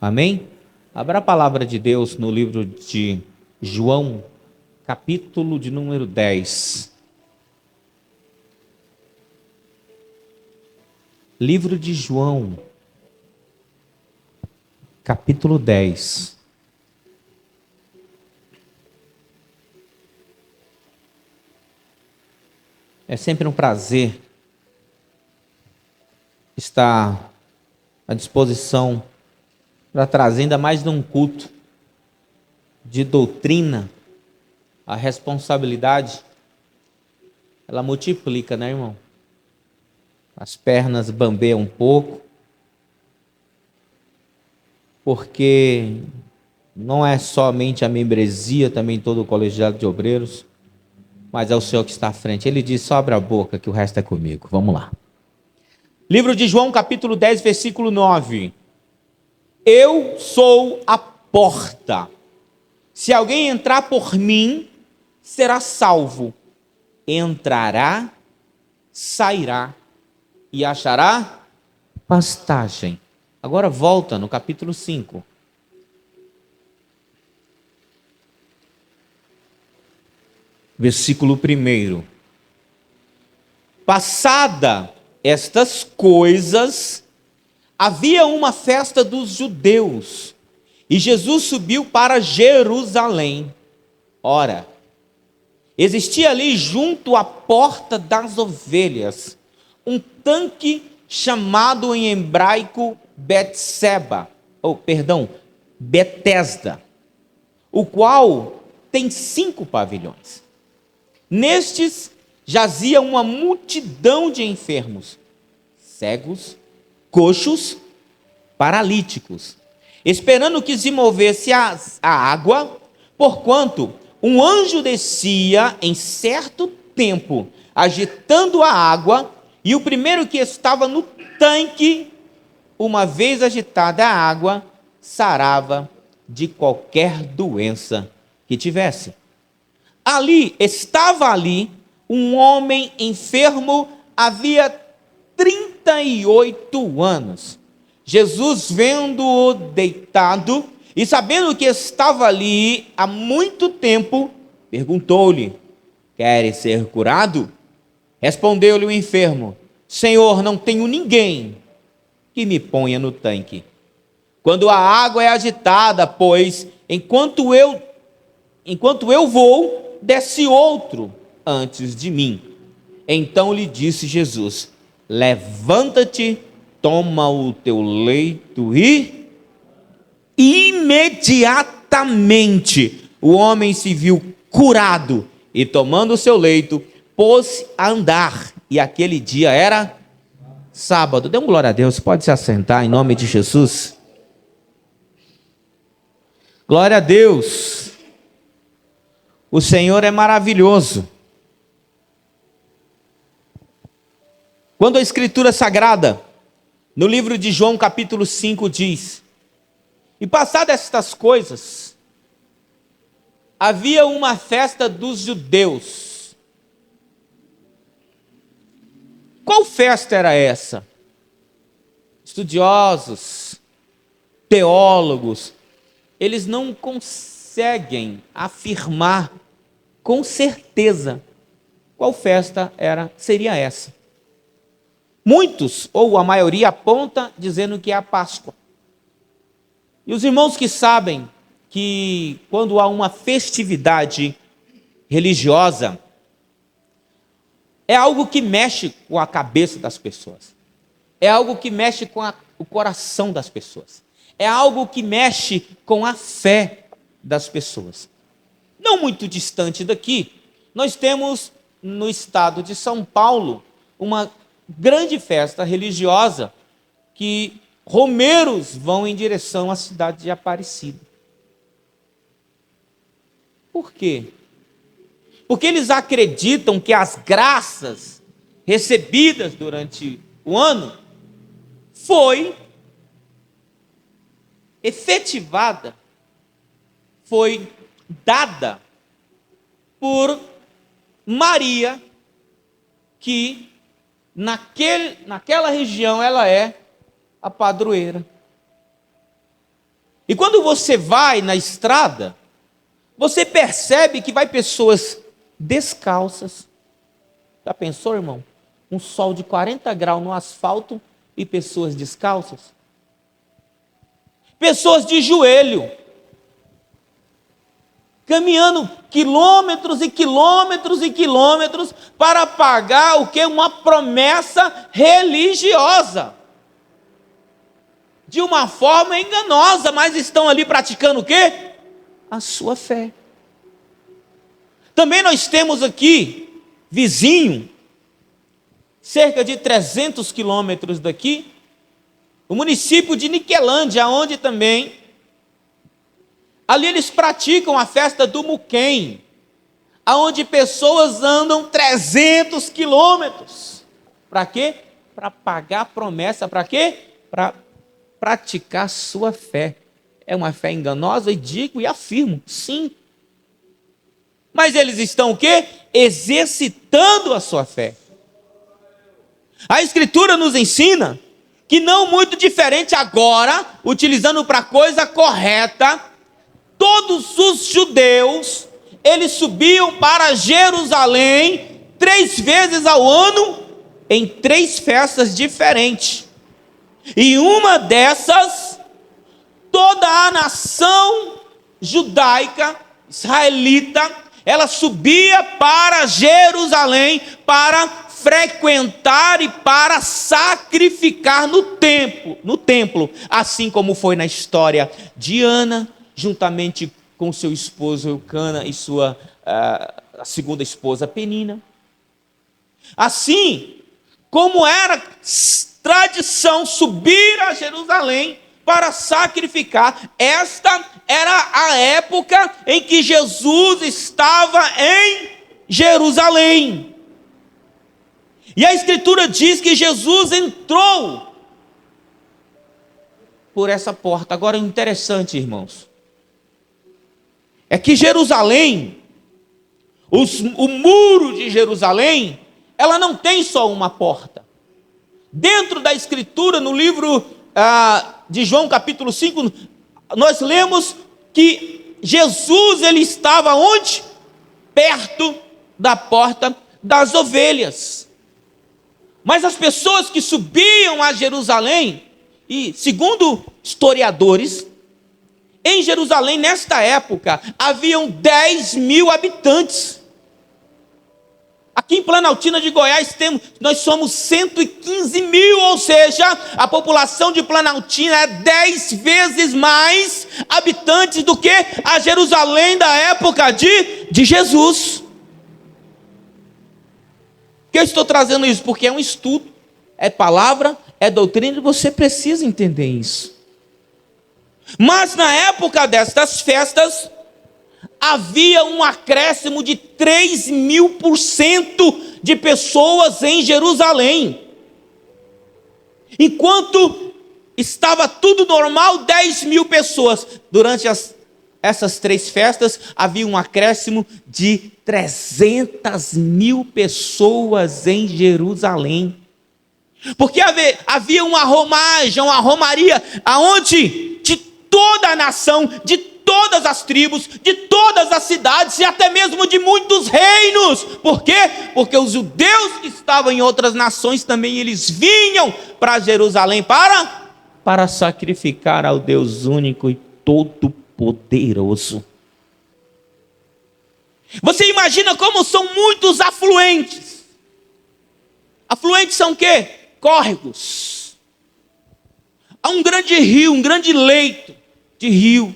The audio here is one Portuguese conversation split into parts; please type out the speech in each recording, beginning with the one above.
Amém? Abra a palavra de Deus no livro de João, capítulo de número 10. Livro de João, capítulo 10. É sempre um prazer estar à disposição para trazer ainda mais de um culto de doutrina. A responsabilidade, ela multiplica, né, irmão? As pernas bambeiam um pouco, porque não é somente a membresia, também todo o colegiado de obreiros, mas é o Senhor que está à frente. Ele diz: só abre a boca que o resto é comigo. Vamos lá. Livro de João, capítulo 10, versículo 9. Eu sou a porta. Se alguém entrar por mim, será salvo. Entrará, sairá e achará pastagem. Agora volta no capítulo 5. Versículo 1. Passada estas coisas, havia uma festa dos judeus, e Jesus subiu para Jerusalém. Ora, existia ali junto à porta das ovelhas um tanque chamado em hebraico Betesda, o qual tem 5 pavilhões. Nestes jazia uma multidão de enfermos, cegos, coxos, paralíticos, esperando que se movesse a água, porquanto um anjo descia em certo tempo, agitando a água, e o primeiro que estava no tanque, uma vez agitada a água, sarava de qualquer doença que tivesse. Estava ali um homem enfermo havia 38 anos. Jesus, vendo-o deitado e sabendo que estava ali há muito tempo, perguntou-lhe: queres ser curado? Respondeu-lhe o enfermo: Senhor, não tenho ninguém que me ponha no tanque quando a água é agitada, pois enquanto eu vou, desce outro antes de mim. Então lhe disse Jesus: levanta-te, toma o teu leito e imediatamente o homem se viu curado e, tomando o seu leito, pôs-se a andar. E aquele dia era sábado. Dê um glória a Deus, pode se assentar em nome de Jesus. Glória a Deus. O Senhor é maravilhoso. Quando a Escritura Sagrada, no livro de João, capítulo 5, diz: e passadas estas coisas, havia uma festa dos judeus. Qual festa era essa? Estudiosos, teólogos, eles não conseguem afirmar com certeza qual festa seria essa. Muitos, ou a maioria, aponta dizendo que é a Páscoa. E os irmãos que sabem que quando há uma festividade religiosa, é algo que mexe com a cabeça das pessoas, é algo que mexe com o coração das pessoas, é algo que mexe com a fé das pessoas. Não muito distante daqui, nós temos no estado de São Paulo uma grande festa religiosa que romeiros vão em direção à cidade de Aparecida. Por quê? Porque eles acreditam que as graças recebidas durante o ano foi efetivada, foi dada por Maria, que naquela região ela é a padroeira. E quando você vai na estrada, você percebe que vai pessoas descalças. Já pensou, irmão? Um sol de 40 graus no asfalto e pessoas descalças? Pessoas de joelho, caminhando quilômetros e quilômetros e quilômetros para pagar o que? Uma promessa religiosa. De uma forma enganosa, mas estão ali praticando o quê? A sua fé. Também nós temos aqui, vizinho, cerca de 300 quilômetros daqui, o município de Niquelândia, onde também, ali eles praticam a festa do Muquem, aonde pessoas andam 300 quilômetros. Para quê? Para pagar a promessa. Para quê? Para praticar sua fé. É uma fé enganosa, e digo e afirmo, sim. Mas eles estão o quê? Exercitando a sua fé. A Escritura nos ensina que não muito diferente agora, utilizando para a coisa correta, todos os judeus, eles subiam para Jerusalém 3 vezes ao ano, em 3 festas diferentes. E uma dessas, toda a nação judaica, israelita, ela subia para Jerusalém para frequentar e para sacrificar no templo, assim como foi na história de Ana, juntamente com seu esposo Eucana e sua a segunda esposa Penina. Assim como era tradição subir a Jerusalém para sacrificar, esta era a época em que Jesus estava em Jerusalém. E a Escritura diz que Jesus entrou por essa porta. Agora, o interessante, irmãos, é que Jerusalém, o muro de Jerusalém, ela não tem só uma porta. Dentro da Escritura, no livro de João capítulo 5, nós lemos que Jesus, ele estava onde? Perto da porta das ovelhas. Mas as pessoas que subiam a Jerusalém, e segundo historiadores, em Jerusalém, nesta época, haviam 10.000 habitantes. Aqui em Planaltina de Goiás, nós somos 115 mil, ou seja, a população de Planaltina é 10 vezes mais habitantes do que a Jerusalém da época de Jesus. Por que eu estou trazendo isso? Porque é um estudo, é palavra, é doutrina, e você precisa entender isso. Mas na época destas festas, havia um acréscimo de 3.000% de pessoas em Jerusalém. Enquanto estava tudo normal, 10.000 pessoas. Durante essas 3 festas, havia um acréscimo de 300.000 pessoas em Jerusalém. Porque havia uma romagem, uma romaria, aonde de toda a nação, de todas as tribos, de todas as cidades e até mesmo de muitos reinos. Por quê? Porque os judeus que estavam em outras nações também, eles vinham para Jerusalém para sacrificar ao Deus único e todo-poderoso. Você imagina como são muitos afluentes. Afluentes são o quê? Córregos. Há um grande rio, um grande leito de rio.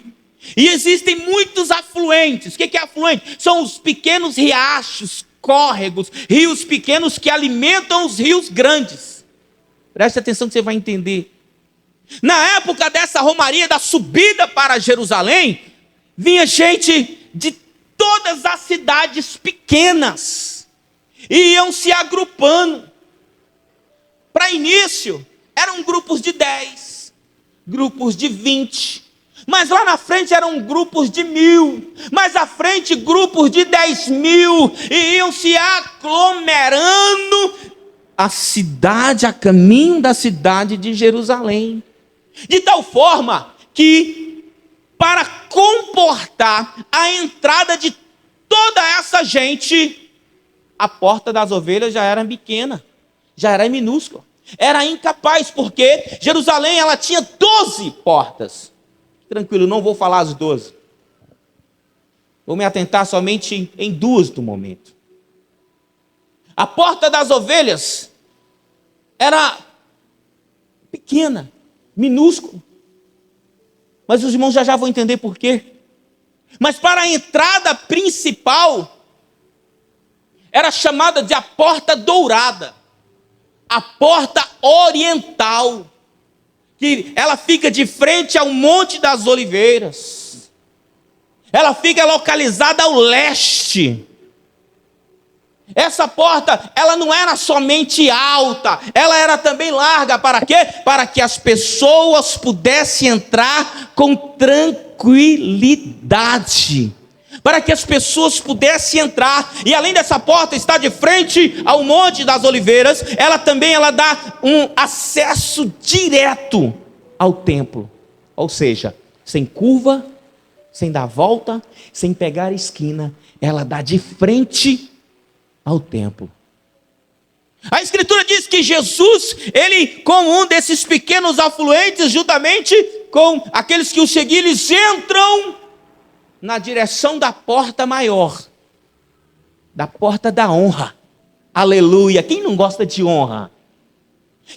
E existem muitos afluentes. O que é afluente? São os pequenos riachos, córregos, rios pequenos que alimentam os rios grandes. Preste atenção que você vai entender. Na época dessa romaria, da subida para Jerusalém, vinha gente de todas as cidades pequenas. E iam se agrupando. Para início, eram grupos de 10, grupos de 20. Mas lá na frente eram grupos de 1.000, mais à frente grupos de 10.000, e iam se aglomerando a caminho da cidade de Jerusalém. De tal forma que para comportar a entrada de toda essa gente, a porta das ovelhas já era pequena, já era minúscula, era incapaz, porque Jerusalém ela tinha 12 portas. Tranquilo, não vou falar as 12. Vou me atentar somente em duas do momento. A porta das ovelhas era pequena, minúscula. Mas os irmãos já vão entender por quê. Mas para a entrada principal, era chamada de a porta dourada, a porta oriental, que ela fica de frente ao Monte das Oliveiras. Ela fica localizada ao leste. Essa porta, ela não era somente alta, ela era também larga. Para quê? Para que as pessoas pudessem entrar com tranquilidade. Para que as pessoas pudessem entrar. E além dessa porta estar de frente ao Monte das Oliveiras, ela também dá um acesso direto ao templo. Ou seja, sem curva, sem dar volta, sem pegar a esquina, ela dá de frente ao templo. A Escritura diz que Jesus, ele com um desses pequenos afluentes, juntamente com aqueles que o seguiram, eles entram na direção da porta maior, da porta da honra. Aleluia! Quem não gosta de honra?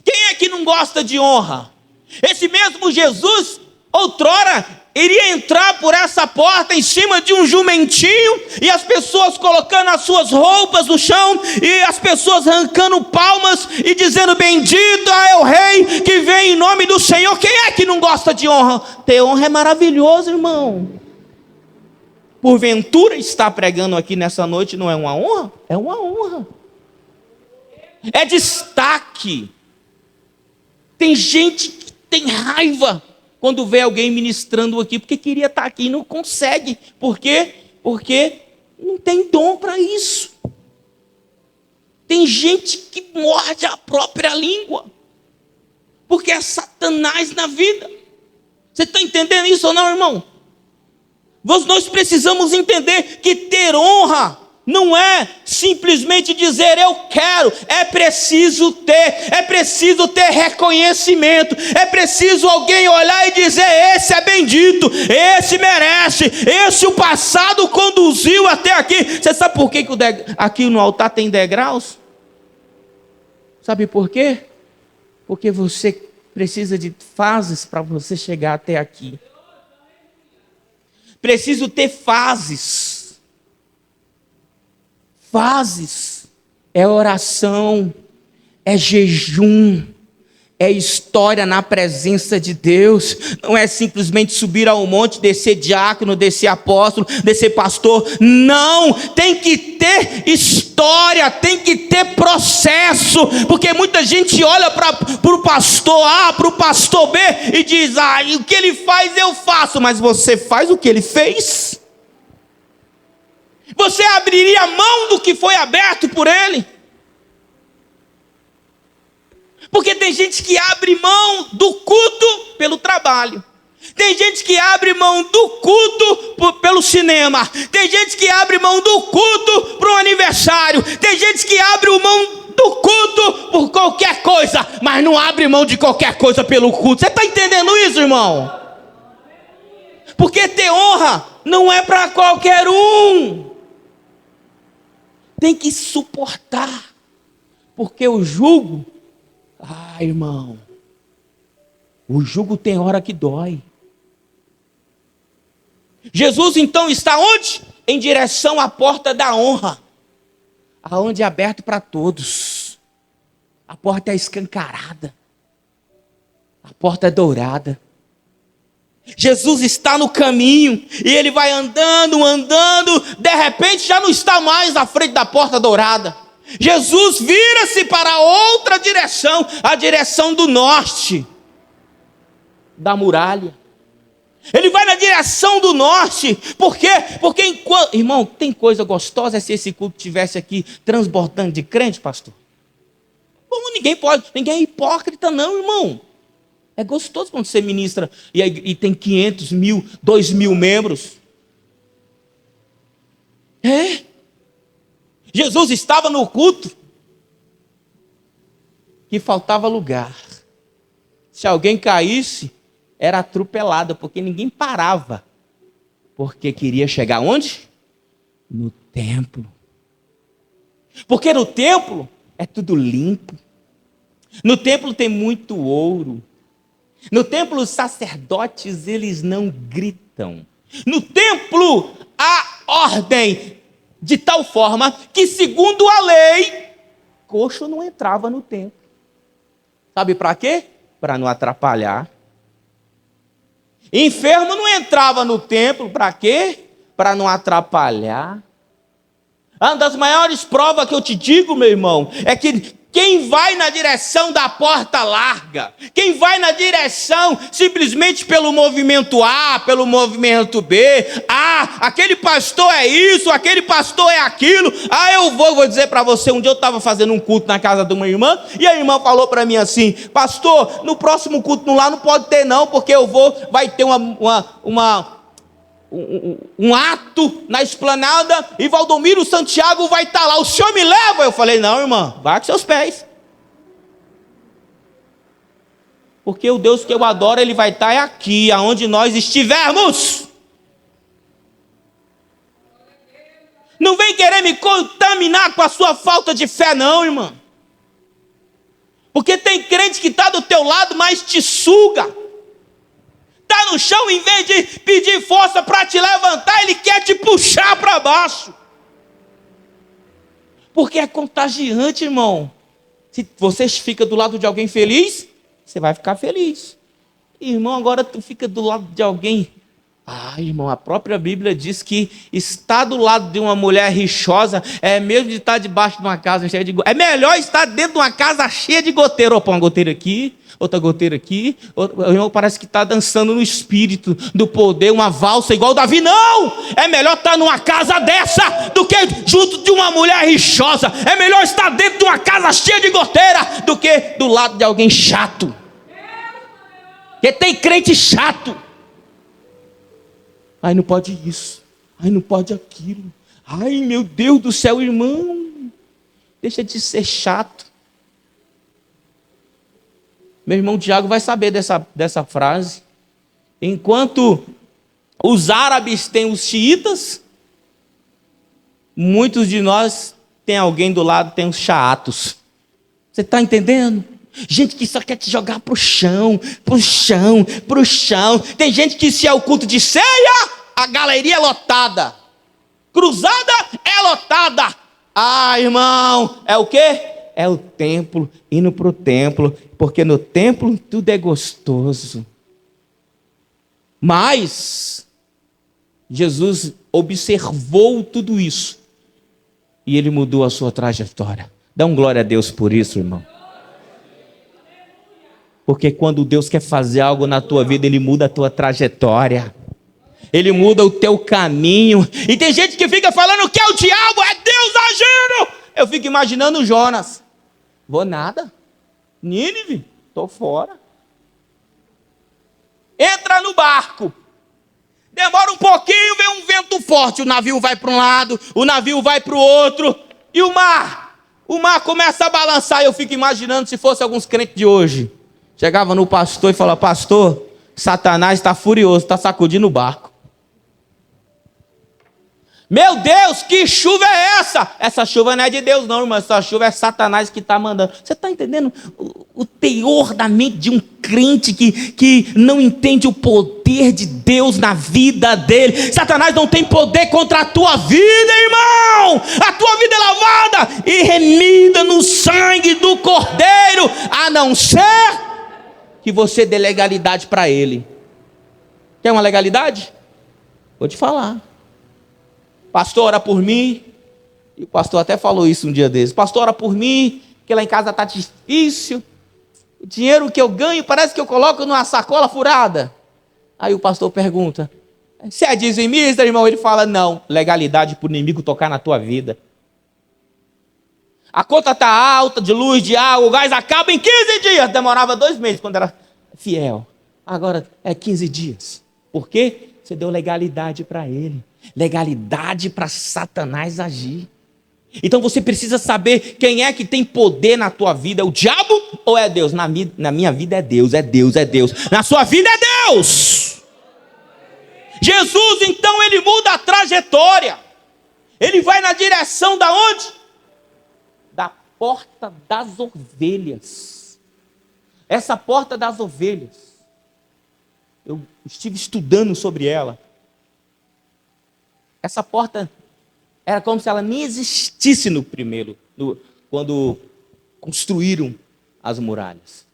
Quem é que não gosta de honra? Esse mesmo Jesus, outrora, iria entrar por essa porta em cima de um jumentinho, e as pessoas colocando as suas roupas no chão, e as pessoas arrancando palmas e dizendo: bendito é o rei que vem em nome do Senhor. Quem é que não gosta de honra? Ter honra é maravilhoso, irmão. Porventura estar pregando aqui nessa noite não é uma honra? É uma honra. É destaque. Tem gente que tem raiva quando vê alguém ministrando aqui, porque queria estar aqui e não consegue. Por quê? Porque não tem dom para isso. Tem gente que morde a própria língua, porque é Satanás na vida. Você está entendendo isso ou não, irmão? Nós precisamos entender que ter honra não é simplesmente dizer eu quero, é preciso ter reconhecimento, é preciso alguém olhar e dizer: esse é bendito, esse merece, esse o passado conduziu até aqui. Você sabe por que aqui no altar tem degraus? Sabe por quê? Porque você precisa de fases para você chegar até aqui. Preciso ter fases. Fases é oração, é jejum, é história na presença de Deus. Não é simplesmente subir ao monte, descer diácono, descer apóstolo, descer pastor. Não, tem que ter história, tem que ter processo, porque muita gente olha para o pastor A, para o pastor B e diz: o que ele faz eu faço. Mas você faz o que ele fez? Você abriria mão do que foi aberto por ele? Porque tem gente que abre mão do culto pelo trabalho. Tem gente que abre mão do culto pelo cinema. Tem gente que abre mão do culto para um aniversário. Tem gente que abre mão do culto por qualquer coisa, mas não abre mão de qualquer coisa pelo culto. Você está entendendo isso, irmão? Porque ter honra não é para qualquer um. Tem que suportar, porque o jugo, irmão, o jugo tem hora que dói. Jesus então está onde? Em direção à porta da honra, aonde é aberto para todos. A porta é escancarada, a porta é dourada. Jesus está no caminho, e ele vai andando, de repente já não está mais à frente da porta dourada. Jesus vira-se para outra direção, a direção do norte, da muralha. Ele vai na direção do norte. Por quê? Porque enquanto... Irmão, tem coisa gostosa se esse culto estivesse aqui transbordando de crente, pastor. Ninguém é hipócrita não, irmão. É gostoso quando você ministra e tem 500, 1.000, 2.000 membros. Jesus estava no culto que faltava lugar. Se alguém caísse, era atropelado, porque ninguém parava. Porque queria chegar onde? No templo. Porque no templo é tudo limpo. No templo tem muito ouro. No templo os sacerdotes, eles não gritam. No templo há ordem de tal forma que, segundo a lei, coxo não entrava no templo. Sabe para quê? Para não atrapalhar. Enfermo não entrava no templo, para quê? Para não atrapalhar. Uma das maiores provas que eu te digo, meu irmão, é que quem vai na direção da porta larga, quem vai na direção simplesmente pelo movimento A, pelo movimento B, aquele pastor é isso, aquele pastor é aquilo, eu vou dizer para você, um dia eu estava fazendo um culto na casa de uma irmã, e a irmã falou para mim assim: pastor, no próximo culto lá não pode ter não, porque vai ter um ato na esplanada e Valdomiro Santiago vai estar lá, o senhor me leva? Eu falei: não, irmã, vai com seus pés, porque o Deus que eu adoro, ele vai estar aqui, aonde nós estivermos. Não vem querer me contaminar com a sua falta de fé não, irmã, porque tem crente que está do teu lado, mas te suga. Está no chão, em vez de pedir força para te levantar, ele quer te puxar para baixo. Porque é contagiante, irmão. Se você fica do lado de alguém feliz, você vai ficar feliz. Irmão, agora tu fica do lado de alguém... irmão, a própria Bíblia diz que estar do lado de uma mulher rixosa é mesmo de estar debaixo de uma casa cheia de goteira. É melhor estar dentro de uma casa cheia de goteira. Opa, uma goteira aqui, outra goteira aqui. O irmão parece que está dançando no espírito do poder, uma valsa igual Davi. Não! É melhor estar numa casa dessa do que junto de uma mulher rixosa. É melhor estar dentro de uma casa cheia de goteira do que do lado de alguém chato. Porque tem crente chato. Não pode isso, não pode aquilo, meu Deus do céu, irmão, deixa de ser chato. Meu irmão Tiago vai saber dessa frase. Enquanto os árabes têm os xiitas, muitos de nós tem alguém do lado, tem os chatos. Você está entendendo? Gente que só quer te jogar pro chão. Tem gente que, se é o culto de ceia, a galeria é lotada. Cruzada é lotada. Irmão, é o quê? É o templo, indo para o templo, porque no templo tudo é gostoso. Mas Jesus observou tudo isso e ele mudou a sua trajetória. Dá glória a Deus por isso, irmão. Porque quando Deus quer fazer algo na tua vida, ele muda a tua trajetória. Ele muda o teu caminho. E tem gente que fica falando que é o diabo, é Deus agindo. Eu fico imaginando Jonas. Vou nada. Nínive, estou fora. Entra no barco. Demora um pouquinho, vem um vento forte. O navio vai para um lado, o navio vai para o outro. E o mar? O mar começa a balançar. Eu fico imaginando se fosse alguns crentes de hoje. Chegava no pastor e falava: pastor, Satanás está furioso, está sacudindo o barco. Meu Deus, que chuva é essa? Essa chuva não é de Deus não, irmão. Essa chuva é Satanás que está mandando. Você está entendendo o teor da mente de um crente que não entende o poder de Deus na vida dele? Satanás não tem poder contra a tua vida, irmão. A tua vida é lavada e remida no sangue do Cordeiro, a não ser que você dê legalidade para ele. Quer uma legalidade? Vou te falar. Pastor, ora por mim. E o pastor até falou isso um dia desses. Pastor, ora por mim, que lá em casa está difícil. O dinheiro que eu ganho parece que eu coloco numa sacola furada. Aí o pastor pergunta: você é dizimista, irmão? Ele fala: não, legalidade para o inimigo tocar na tua vida. A conta está alta de luz, de água, o gás acaba em 15 dias. Demorava 2 meses quando era fiel. Agora é 15 dias. Por quê? Você deu legalidade para ele. Legalidade para Satanás agir. Então você precisa saber quem é que tem poder na tua vida. É o diabo ou é Deus? Na minha vida é Deus, é Deus, é Deus. Na sua vida é Deus. Jesus, então, ele muda a trajetória. Ele vai na direção da onde? Da porta das ovelhas. Essa porta das ovelhas, eu estive estudando sobre ela. Essa porta era como se ela nem existisse quando construíram as muralhas.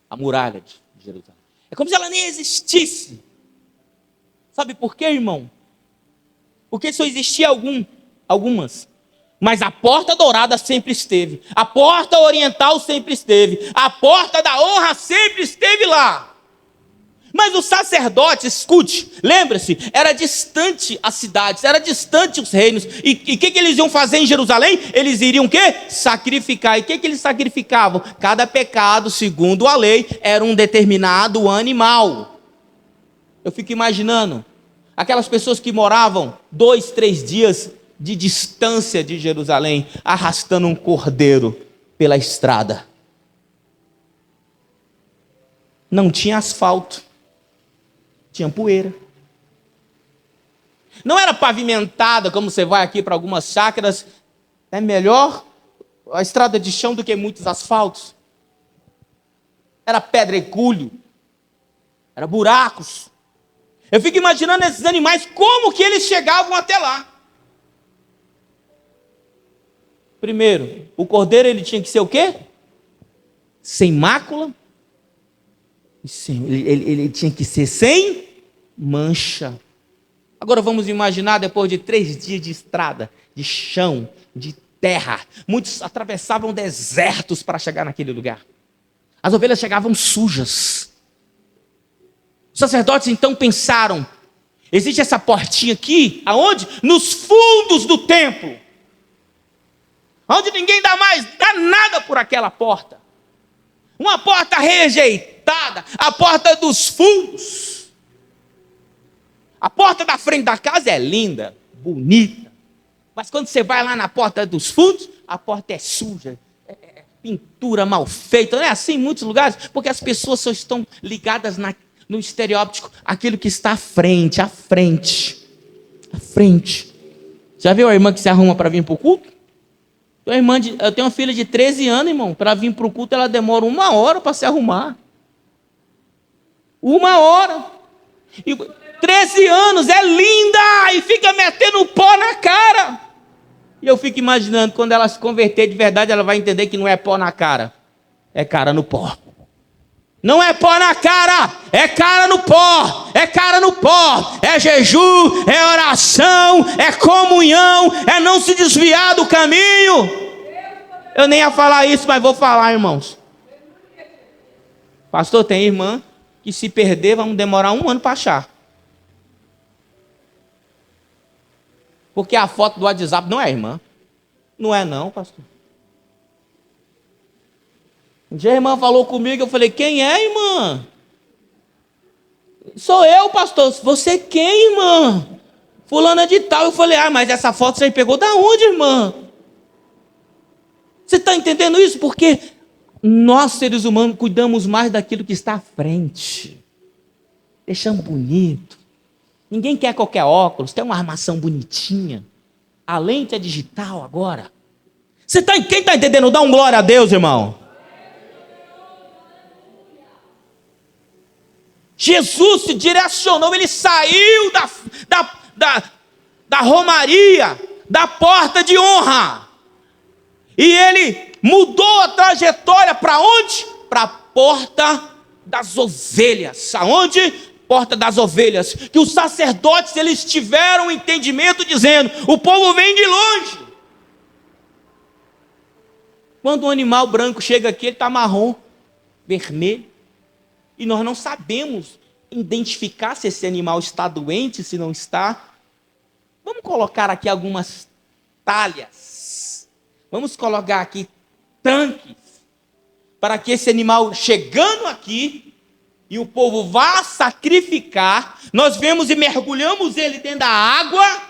A muralha de Jerusalém. É como se ela nem existisse. Sabe por quê, irmão? Porque só existia algumas. Mas a porta dourada sempre esteve. A porta oriental sempre esteve. A porta da honra sempre esteve lá. Mas os sacerdotes, escute, lembre-se, era distante as cidades, era distante os reinos. E o que eles iam fazer em Jerusalém? Eles iriam o quê? Sacrificar. E o que eles sacrificavam? Cada pecado, segundo a lei, era um determinado animal. Eu fico imaginando aquelas pessoas que moravam 2, 3 dias de distância de Jerusalém, arrastando um cordeiro pela estrada. Não tinha asfalto. Tinha poeira. Não era pavimentada, como você vai aqui para algumas chácaras. É melhor a estrada de chão do que muitos asfaltos. Era pedregulho. Era buracos. Eu fico imaginando esses animais, como que eles chegavam até lá. Primeiro, o cordeiro ele tinha que ser o quê? Sem mácula. Ele tinha que ser sem mancha. Agora vamos imaginar, depois de 3 dias de estrada, de chão, de terra, muitos atravessavam desertos para chegar naquele lugar. As ovelhas chegavam sujas. Os sacerdotes então pensaram, existe essa portinha aqui, aonde? Nos fundos do templo, onde ninguém dá nada por aquela porta. Uma porta rejeitada, a porta dos fundos. A porta da frente da casa é linda, bonita. Mas quando você vai lá na porta dos fundos, a porta é suja, é pintura mal feita. Não é assim em muitos lugares? Porque as pessoas só estão ligadas no estereótipo, aquilo que está à frente. Já viu a irmã que se arruma para vir para o culto? Eu tenho uma filha de 13 anos, irmão. Para vir para o culto, ela demora 1 hora para se arrumar. 1 hora. E 13 anos, é linda! E fica metendo pó na cara. E eu fico imaginando, quando ela se converter de verdade, ela vai entender que não é pó na cara. É cara no pó. Não é pó na cara, é cara no pó, é cara no pó, é jejum, é oração, é comunhão, é não se desviar do caminho. Eu nem ia falar isso, mas vou falar, irmãos. Pastor, tem irmã que se perder, vamos demorar 1 ano para achar. Porque a foto do WhatsApp não é irmã. Não é não, pastor. Um dia a irmã falou comigo, eu falei, quem é, irmã? Sou eu, pastor. Você quem, irmã? Fulana de tal. Eu falei, mas essa foto você pegou da onde, irmã? Você está entendendo isso? Porque nós, seres humanos, cuidamos mais daquilo que está à frente. Deixamos bonito. Ninguém quer qualquer óculos, tem uma armação bonitinha. A lente é digital agora. Quem está entendendo? Dá um glória a Deus, irmão. Jesus se direcionou, ele saiu da romaria, da porta de honra. E ele mudou a trajetória para onde? Para a porta das ovelhas. Aonde? Porta das ovelhas. Que os sacerdotes, eles tiveram um entendimento dizendo, o povo vem de longe. Quando um animal branco chega aqui, ele está marrom, vermelho. E nós não sabemos identificar se esse animal está doente, se não está. Vamos colocar aqui algumas talhas. Vamos colocar aqui tanques. Para que esse animal chegando aqui, e o povo vai sacrificar, nós vemos e mergulhamos ele dentro da água,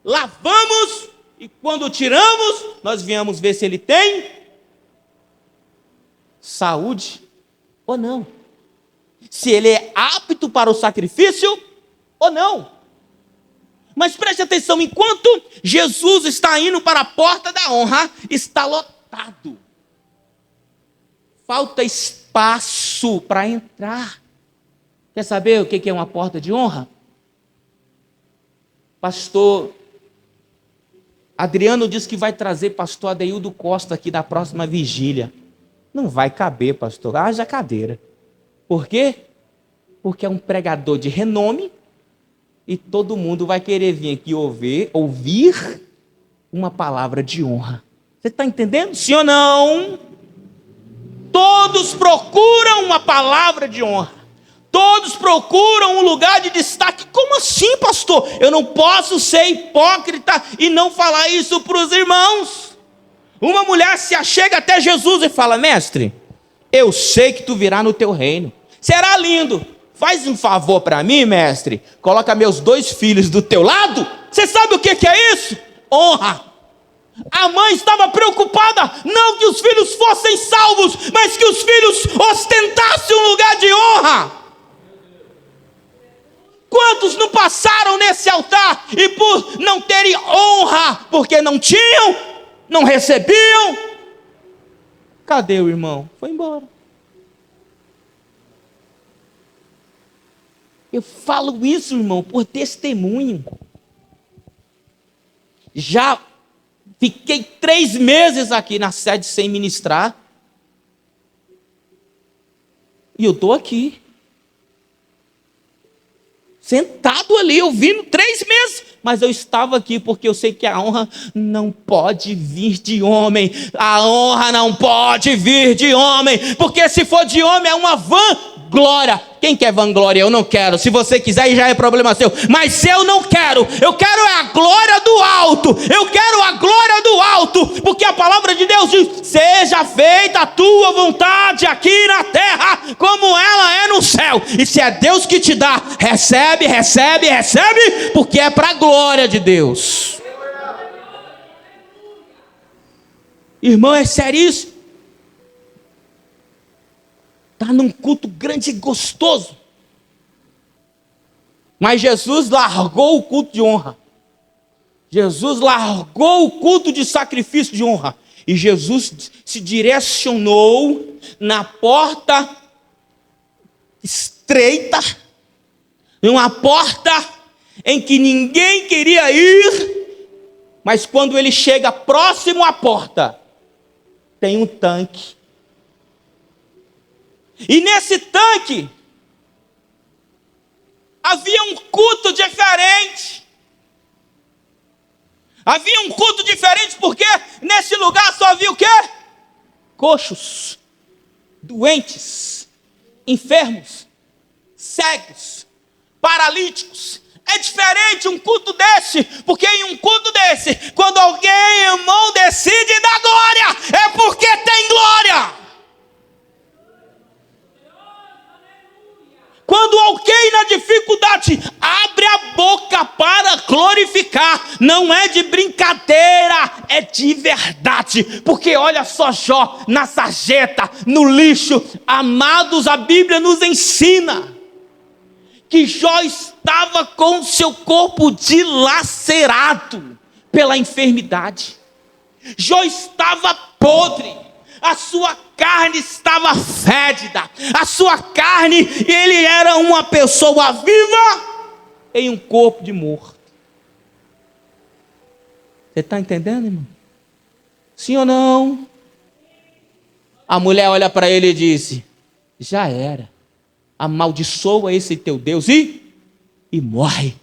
lavamos, e quando tiramos, nós viemos ver se ele tem saúde ou não. Se ele é apto para o sacrifício ou não. Mas preste atenção, enquanto Jesus está indo para a porta da honra, está lotado. Falta espaço para entrar. Quer saber o que é uma porta de honra? Pastor Adriano disse que vai trazer pastor Adeildo Costa aqui da próxima vigília. Não vai caber, pastor, haja cadeira. Por quê? Porque é um pregador de renome e todo mundo vai querer vir aqui ouvir uma palavra de honra. Você está entendendo? Sim ou não? Todos procuram uma palavra de honra. Todos procuram um lugar de destaque. Como assim, pastor? Eu não posso ser hipócrita e não falar isso para os irmãos. Uma mulher se achega até Jesus e fala: mestre, eu sei que tu virá no teu reino. Será lindo. Faz um favor para mim, mestre. Coloca meus 2 filhos do teu lado. Você sabe o que é isso? Honra. A mãe estava preocupada, não que os filhos fossem salvos, mas que os filhos ostentassem um lugar de honra. Quantos não passaram nesse altar e por não terem honra, porque não tinham, não recebiam? Cadê o irmão? Foi embora. Eu falo isso, irmão, por testemunho. Já fiquei 3 meses aqui na sede sem ministrar. E eu estou aqui. Sentado ali, ouvindo 3 meses. Mas eu estava aqui porque eu sei que a honra não pode vir de homem. A honra não pode vir de homem. Porque se for de homem é uma vanglória. Quem quer vanglória? Eu não quero. Se você quiser, já é problema seu. Mas eu não quero. Eu quero a glória do alto. Eu quero a glória do alto. Porque a palavra de Deus diz: seja feita a tua vontade aqui na terra, como ela é no céu. E se é Deus que te dá, recebe, recebe, recebe, porque é para a glória de Deus. Irmão, é sério isso? Está num culto grande e gostoso. Mas Jesus largou o culto de honra. Jesus largou o culto de sacrifício de honra. E Jesus se direcionou na porta estreita, uma porta em que ninguém queria ir. Mas quando ele chega próximo à porta, tem um tanque. E nesse tanque havia um culto diferente. Havia um culto diferente porque nesse lugar só havia o quê? Coxos, doentes, enfermos, cegos, paralíticos. É diferente um culto desse, porque em um culto desse, quando alguém, irmão, decide dar glória, é porque tem glória. Quando alguém na dificuldade abre a boca para glorificar, não é de brincadeira, é de verdade. Porque olha só Jó, na sarjeta, no lixo. Amados, a Bíblia nos ensina que Jó estava com seu corpo dilacerado pela enfermidade. Jó estava podre. A sua carne estava fétida. A sua carne, ele era uma pessoa viva em um corpo de morto. Você está entendendo, irmão? Sim ou não? A mulher olha para ele e disse: já era. Amaldiçoa esse teu Deus e morre.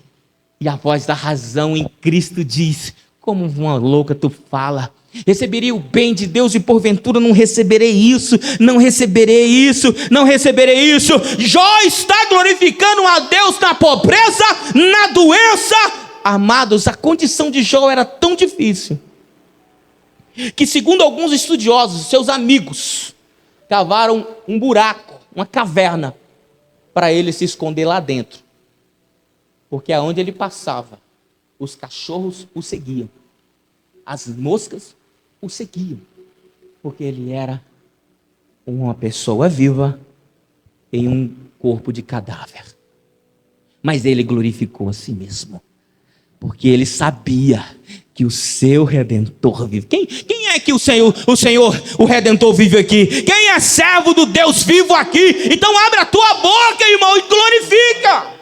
E a voz da razão em Cristo diz: como uma louca tu fala. Receberei o bem de Deus e porventura não receberei isso, não receberei isso, não receberei isso. Jó está glorificando a Deus na pobreza, na doença. Amados, a condição de Jó era tão difícil que, segundo alguns estudiosos, seus amigos cavaram um buraco, uma caverna, para ele se esconder lá dentro. Porque aonde ele passava, os cachorros o seguiam. As moscas o seguiam. Porque ele era uma pessoa viva em um corpo de cadáver. Mas ele glorificou a si mesmo. Porque ele sabia que o seu Redentor vive. Quem é que o Senhor, o Redentor vive aqui? Quem é servo do Deus vivo aqui? Então abre a tua boca, irmão, e glorifica.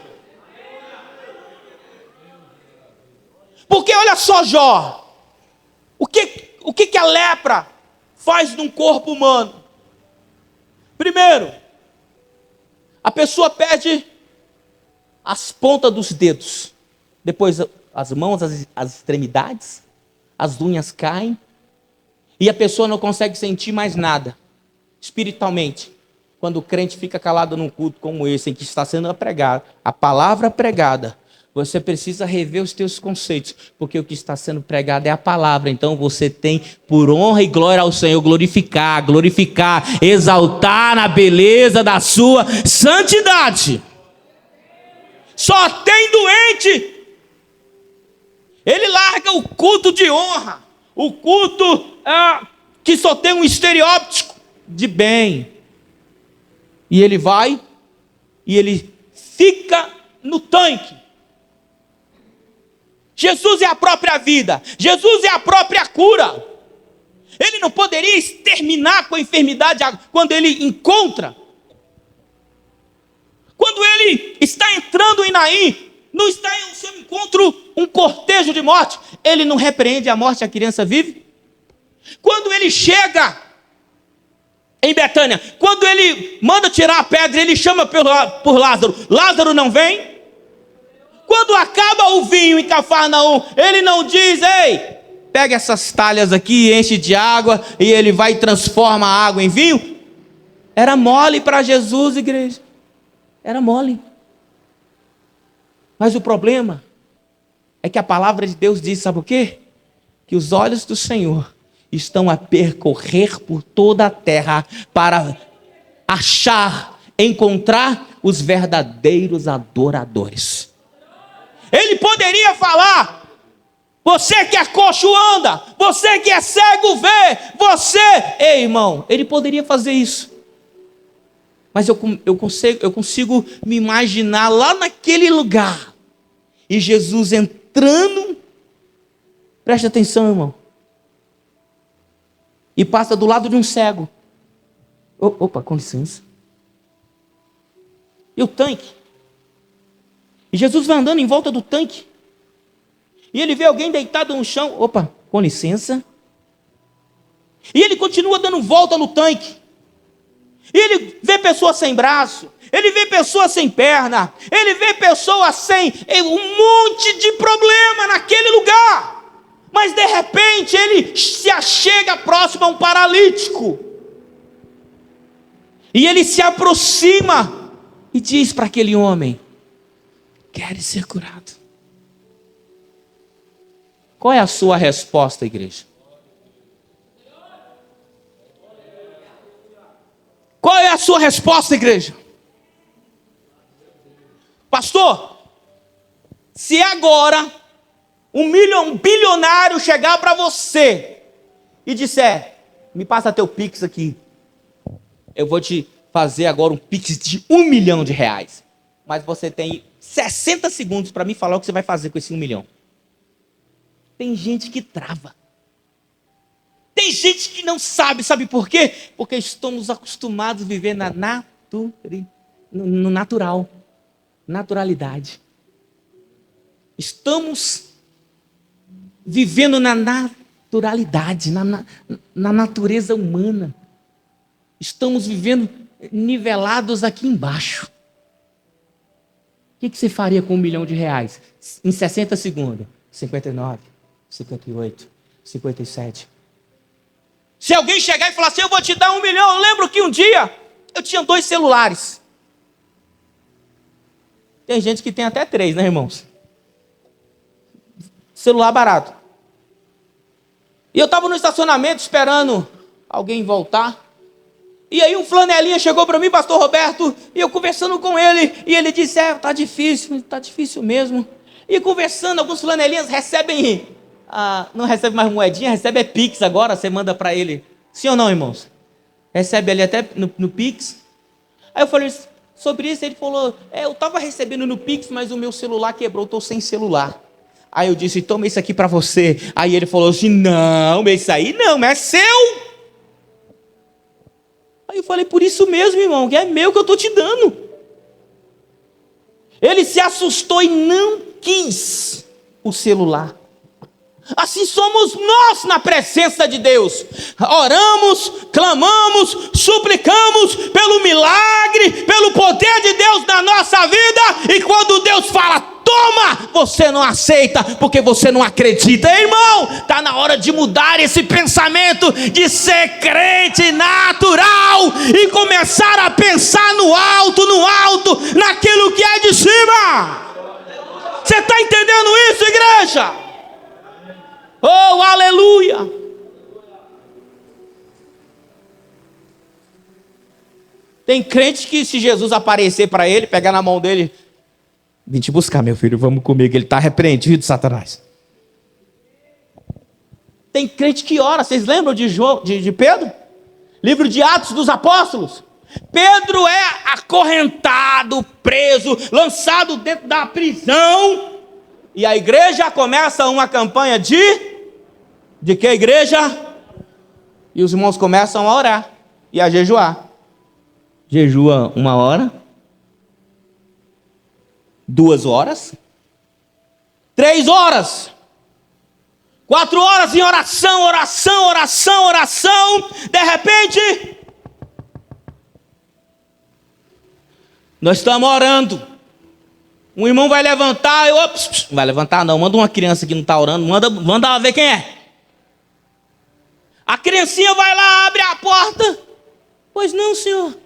Porque olha só, Jó, o que a lepra faz num corpo humano? Primeiro, a pessoa perde as pontas dos dedos, depois as mãos, as extremidades, as unhas caem, e a pessoa não consegue sentir mais nada, espiritualmente. Quando o crente fica calado num culto como esse, em que está sendo pregado, a palavra pregada, você precisa rever os teus conceitos, porque o que está sendo pregado é a palavra. Então você tem, por honra e glória ao Senhor, glorificar, exaltar na beleza da sua santidade. Só tem doente. Ele larga o culto de honra, o culto que só tem um estereótipo de bem. E ele vai e ele fica no tanque. Jesus é a própria vida. Jesus é a própria cura. Ele não poderia exterminar com a enfermidade quando ele encontra. Quando ele está entrando em Naim, não está em seu encontro um cortejo de morte. Ele não repreende a morte, a criança vive. Quando ele chega em Betânia, quando ele manda tirar a pedra, ele chama por Lázaro. Lázaro não vem. Quando acaba o vinho em Cafarnaum, ele não diz: ei, pega essas talhas aqui, enche de água, e ele vai e transforma a água em vinho. Era mole para Jesus, igreja. Era mole. Mas o problema é que a palavra de Deus diz, sabe o quê? Que os olhos do Senhor estão a percorrer por toda a terra para achar, encontrar os verdadeiros adoradores. Ele poderia falar: você que é coxo anda, você que é cego vê, você... Ei, irmão, ele poderia fazer isso. Mas eu consigo me imaginar lá naquele lugar. E Jesus entrando, preste atenção, irmão, e passa do lado de um cego. Opa, com licença. E o tanque? E Jesus vai andando em volta do tanque. E ele vê alguém deitado no chão. Opa, com licença. E ele continua dando volta no tanque. E ele vê pessoas sem braço. Ele vê pessoas sem perna. Ele vê pessoas sem um monte de problema naquele lugar. Mas de repente ele se achega próximo a um paralítico. E ele se aproxima e diz para aquele homem: queres ser curado? Qual é a sua resposta, igreja? Qual é a sua resposta, igreja? Pastor, se agora um bilionário chegar para você e disser: me passa teu Pix aqui, eu vou te fazer agora um Pix de R$1 milhão, mas você tem 60 segundos para me falar o que você vai fazer com esse 1 milhão. Tem gente que trava. Tem gente que não sabe por quê? Porque estamos acostumados a viver no natural, naturalidade. Estamos vivendo na naturalidade, na natureza humana. Estamos vivendo nivelados aqui embaixo. O que você faria com R$1 milhão? Em 60 segundos. 59, 58, 57. Se alguém chegar e falar assim: eu vou te dar R$1 milhão. Eu lembro que um dia eu tinha 2 celulares. Tem gente que tem até 3, né, irmãos? Celular barato. E eu estava no estacionamento esperando alguém voltar. E aí um flanelinha chegou para mim, pastor Roberto, e eu conversando com ele, e ele disse, tá difícil mesmo. E conversando, alguns flanelinhas recebem, não recebe mais moedinha, recebe Pix agora, você manda para ele. Sim ou não, irmãos? Recebe ali até no Pix. Aí eu falei sobre isso, ele falou, eu estava recebendo no Pix, mas o meu celular quebrou, estou sem celular. Aí eu disse, toma isso aqui para você. Aí ele falou assim, não, isso aí não, é seu. Aí eu falei, por isso mesmo, irmão, que é meu que eu estou te dando. Ele se assustou e não quis o celular. Assim somos nós na presença de Deus. Oramos, clamamos, suplicamos pelo milagre, pelo poder de Deus na nossa vida. E quando Deus fala, toma, você não aceita, porque você não acredita. Irmão, está na hora de mudar esse pensamento de ser crente natural e começar a pensar no alto, naquilo que é de cima. Você está entendendo isso, igreja? Oh, aleluia! Tem crente que se Jesus aparecer para ele, pegar na mão dele, vim te buscar, meu filho, vamos comigo, ele está repreendido, Satanás. Tem crente que ora, vocês lembram de Pedro? Livro de Atos dos Apóstolos. Pedro é acorrentado, preso, lançado dentro da prisão, e a igreja começa uma campanha de que a igreja? E os irmãos começam a orar e a jejuar. Jejua 1 hora, 2 horas, 3 horas, 4 horas em oração. De repente, nós estamos orando. Um irmão vai levantar, não vai levantar não, manda uma criança que não está orando, manda ela ver quem é. A criancinha vai lá, abre a porta. Pois não, senhor.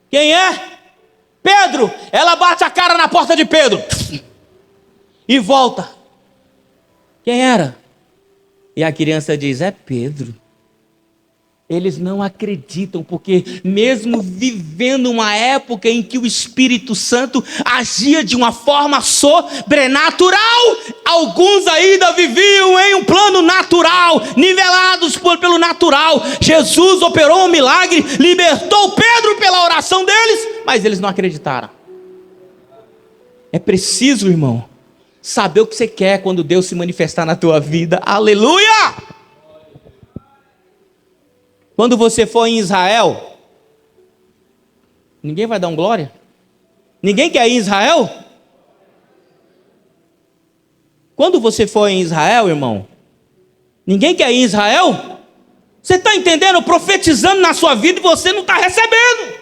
Quem é? Pedro. Ela bate a cara na porta de Pedro e volta. Quem era? E a criança diz, é Pedro. Eles não acreditam, porque mesmo vivendo uma época em que o Espírito Santo agia de uma forma sobrenatural, alguns ainda viviam em um plano natural, nivelados pelo natural. Jesus operou um milagre, libertou Pedro pela oração deles, mas eles não acreditaram. É preciso, irmão, saber o que você quer quando Deus se manifestar na tua vida. Aleluia! Quando você for em Israel, ninguém vai dar um glória? Ninguém quer ir em Israel? Quando você for em Israel, irmão, ninguém quer ir em Israel? Você está entendendo? Profetizando na sua vida e você não está recebendo.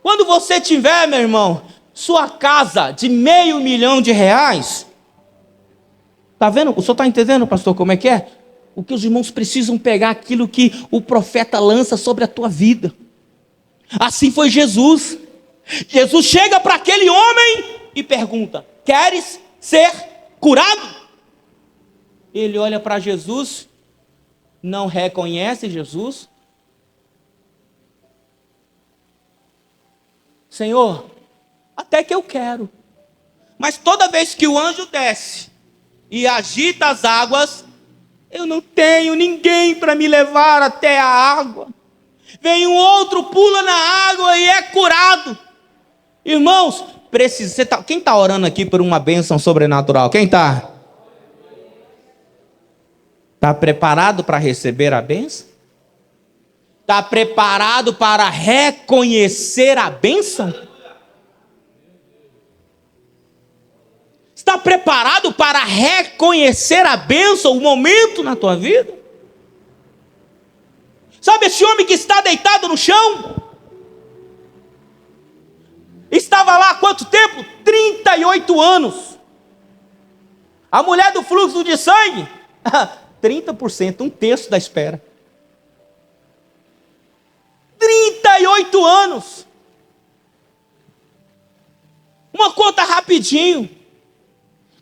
Quando você tiver, meu irmão, sua casa de R$500 milhão, está vendo? O senhor está entendendo, pastor, como é que é? O que os irmãos precisam pegar aquilo que o profeta lança sobre a tua vida. Assim foi Jesus. Jesus chega para aquele homem e pergunta, queres ser curado? Ele olha para Jesus, não reconhece Jesus. Senhor, até que eu quero. Mas toda vez que o anjo desce e agita as águas, eu não tenho ninguém para me levar até a água. Vem um outro, pula na água e é curado. Irmãos, quem está orando aqui por uma bênção sobrenatural? Quem está? Está preparado para receber a bênção? Está preparado para reconhecer a bênção? Está preparado para reconhecer a bênção, o momento na tua vida? Sabe esse homem que está deitado no chão? Estava lá há quanto tempo? 38 anos. A mulher do fluxo de sangue, 30%, 1/3 da espera. 38 anos. Uma conta rapidinho.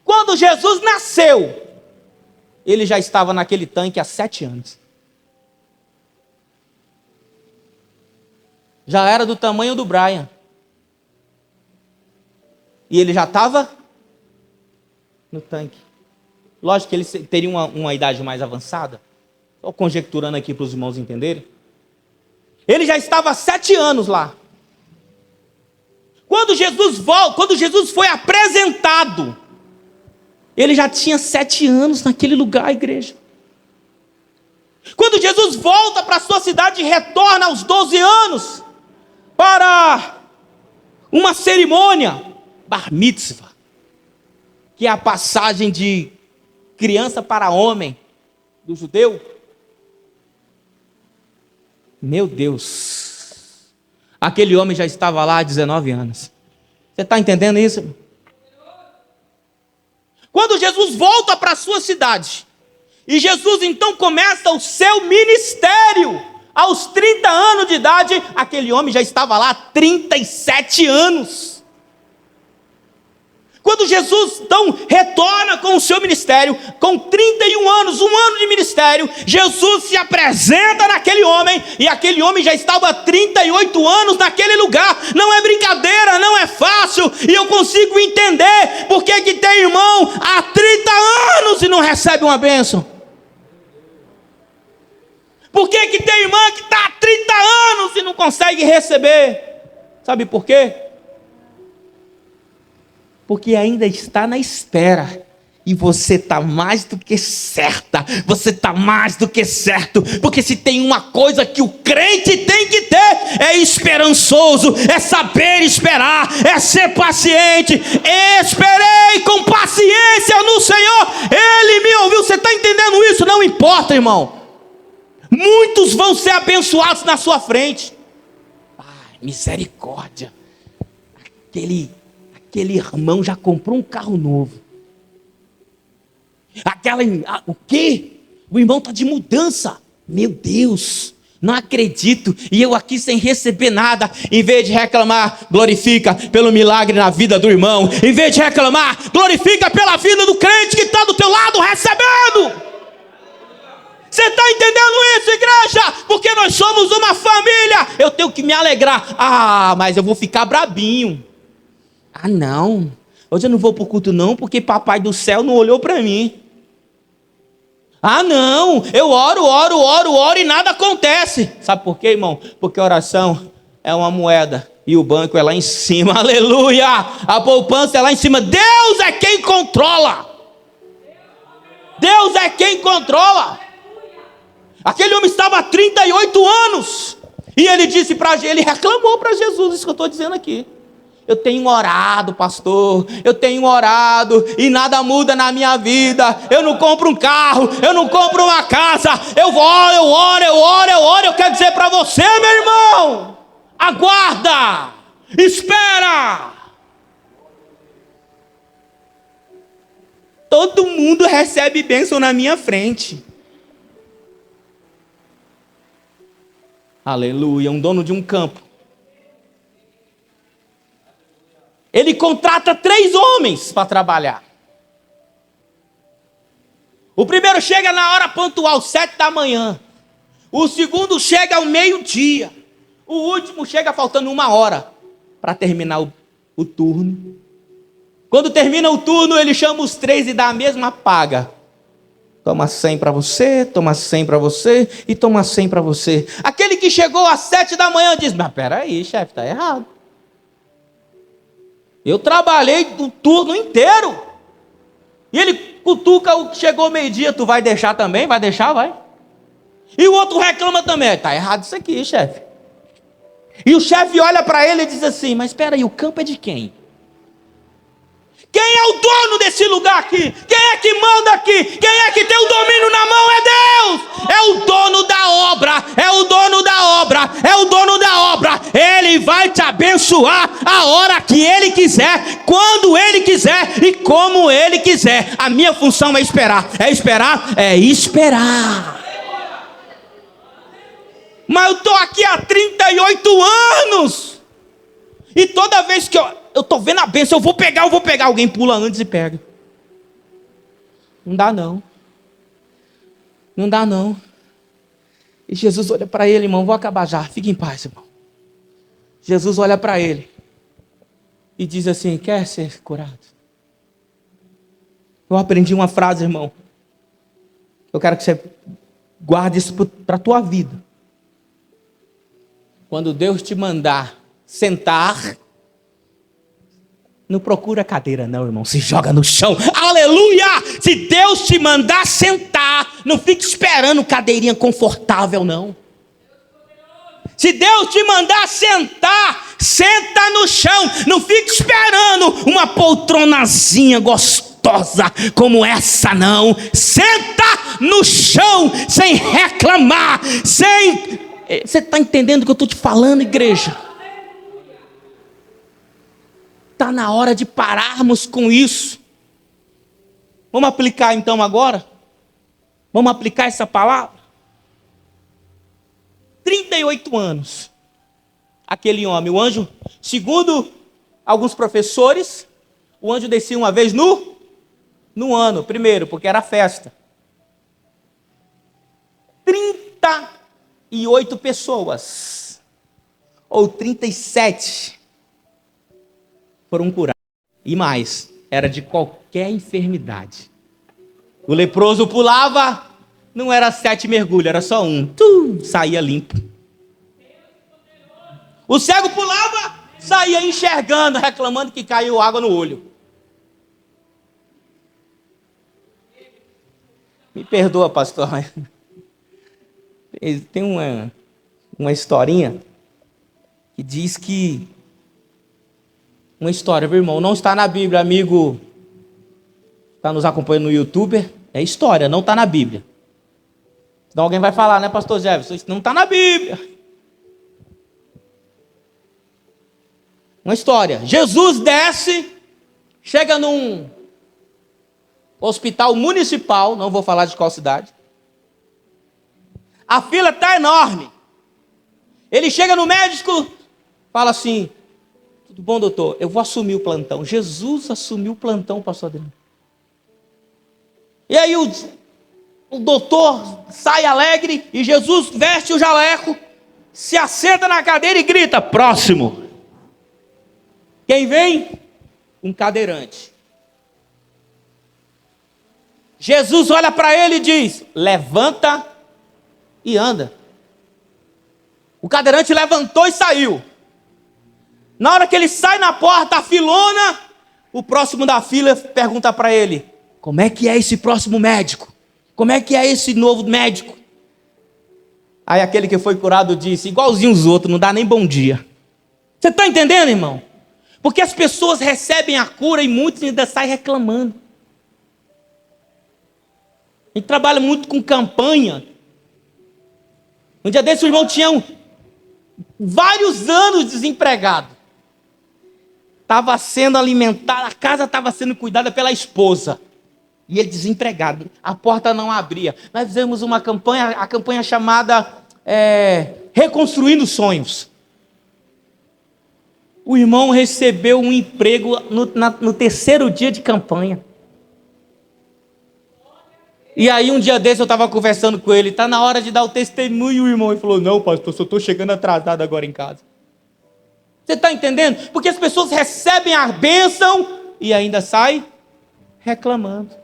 Quando Jesus nasceu, ele já estava naquele tanque há 7 anos. já era do tamanho do Brian. E ele já estava no tanque. Lógico que ele teria uma idade mais avançada. Estou conjecturando aqui para os irmãos entenderem. Ele já estava há 7 anos lá. Quando Jesus foi apresentado, ele já tinha 7 anos naquele lugar, igreja. Quando Jesus volta para a sua cidade e retorna aos 12 anos, para uma cerimônia, bar mitzvah, que é a passagem de criança para homem do judeu. Meu Deus, aquele homem já estava lá há 19 anos. Você está entendendo isso? Quando Jesus volta para a sua cidade, e Jesus então começa o seu ministério, aos 30 anos de idade, aquele homem já estava lá há 37 anos. Quando Jesus então retorna com o seu ministério, com 31 anos, 1 ano de ministério, Jesus se apresenta naquele homem, e aquele homem já estava há 38 anos naquele lugar. Não é brincadeira, não é fácil, e eu consigo entender porque que tem irmão há 30 anos e não recebe uma bênção. Por que que tem irmã que está há 30 anos e não consegue receber? Sabe por quê? Porque ainda está na espera. E você está mais do que certa. Você está mais do que certo. Porque se tem uma coisa que o crente tem que ter, é esperançoso, é saber esperar, é ser paciente. Esperei com paciência no Senhor, Ele me ouviu. Você está entendendo isso? Não importa, irmão. Muitos vão ser abençoados na sua frente. Ai, misericórdia. Aquele irmão já comprou um carro novo. O quê? O irmão está de mudança. Meu Deus, não acredito. E eu aqui sem receber nada. Em vez de reclamar, glorifica pelo milagre na vida do irmão. Em vez de reclamar, glorifica pela vida do crente que está do teu lado recebendo. Você está entendendo isso, igreja? Porque nós somos uma família. Eu tenho que me alegrar. Ah, mas eu vou ficar brabinho. Ah, não. Hoje eu não vou para o culto não, porque papai do céu não olhou para mim. Ah, não. Eu oro e nada acontece. Sabe por quê, irmão? Porque a oração é uma moeda e o banco é lá em cima. Aleluia. A poupança é lá em cima. Deus é quem controla. Deus é quem controla. Aquele homem estava há 38 anos. E ele disse ele reclamou para Jesus, isso que eu estou dizendo aqui. Eu tenho orado, pastor, eu tenho orado e nada muda na minha vida. Eu não compro um carro, eu não compro uma casa. Eu oro. Eu quero dizer para você, meu irmão, aguarda, espera. Todo mundo recebe bênção na minha frente. Aleluia, um dono de um campo. Ele contrata 3 homens para trabalhar. O primeiro chega na hora pontual, 7 da manhã. O segundo chega ao meio-dia. O último chega faltando 1 hora para terminar o turno. Quando termina o turno, ele chama os 3 e dá a mesma paga. Toma 100 para você, toma 100 para você e toma 100 para você. Aquele que chegou às 7 da manhã diz, mas peraí, chefe, está errado. Eu trabalhei o turno inteiro. E ele cutuca o que chegou meio-dia. Tu vai deixar também? Vai deixar? Vai. E o outro reclama também. Está errado isso aqui, chefe. E o chefe olha para ele e diz assim, mas espera aí, o campo é de quem? Quem é o dono desse lugar aqui? Quem é que manda aqui? Quem é que tem o domínio na mão? É Deus! É o dono da obra! É o dono da obra! É o dono da obra! Ele vai te abençoar a hora que Ele quiser, quando Ele quiser e como Ele quiser. A minha função é esperar. É esperar? É esperar. Mas eu estou aqui há 38 anos. E toda vez que eu estou vendo a bênção, eu vou pegar. Alguém pula antes e pega. Não dá não. Não dá não. E Jesus olha para ele, irmão, vou acabar já. Fique em paz, irmão. Jesus olha para ele e diz assim: quer ser curado? Eu aprendi uma frase, irmão. Eu quero que você guarde isso para a tua vida. Quando Deus te mandar sentar, não procura cadeira não, irmão. Se joga no chão. Aleluia! Se Deus te mandar sentar, não fique esperando cadeirinha confortável, não. Se Deus te mandar sentar, senta no chão. Não fique esperando uma poltronazinha gostosa como essa, não. Senta no chão, sem reclamar, sem... Você está entendendo o que eu estou te falando, igreja? Está na hora de pararmos com isso. Vamos aplicar então agora? Vamos aplicar essa palavra? 38 anos. Aquele homem, o anjo, segundo alguns professores, o anjo descia uma vez no ano, primeiro, porque era festa. 38 pessoas, ou 37, foram curados. E mais, era de qualquer enfermidade. O leproso pulava, não era 7 mergulhos, era só um. Saía limpo. O cego pulava, saía enxergando, reclamando que caiu água no olho. Me perdoa, pastor. Tem uma historinha que diz que... Uma história, meu irmão, não está na Bíblia, amigo. Está nos acompanhando no YouTube. É história, não está na Bíblia. Então alguém vai falar, né, pastor Jefferson? Isso não está na Bíblia. Uma história. Jesus desce, chega num hospital municipal, não vou falar de qual cidade. A fila está enorme. Ele chega no médico, fala assim: tudo bom, doutor? Eu vou assumir o plantão. Jesus assumiu o plantão, pastor Adriano. E aí o doutor sai alegre e Jesus veste o jaleco, se assenta na cadeira e grita: próximo. Quem vem? Um cadeirante. Jesus olha para ele e diz: levanta e anda. O cadeirante levantou e saiu. Na hora que ele sai na porta, a filona, o próximo da fila pergunta para ele: como é que é esse próximo médico? Como é que é esse novo médico? Aí aquele que foi curado disse: igualzinho os outros, não dá nem bom dia. Você está entendendo, irmão? Porque as pessoas recebem a cura e muitos ainda saem reclamando. A gente trabalha muito com campanha. Um dia desse o irmão tinha vários anos desempregado. Estava sendo alimentado, a casa estava sendo cuidada pela esposa. E ele desempregado, a porta não abria. Nós fizemos uma campanha, a campanha chamada Reconstruindo Sonhos. O irmão recebeu um emprego no terceiro dia de campanha. E aí um dia desse eu estava conversando com ele, está na hora de dar o testemunho, o irmão. Ele falou: não, pastor, só estou chegando atrasado agora em casa. Você está entendendo? Porque as pessoas recebem a bênção e ainda saem reclamando.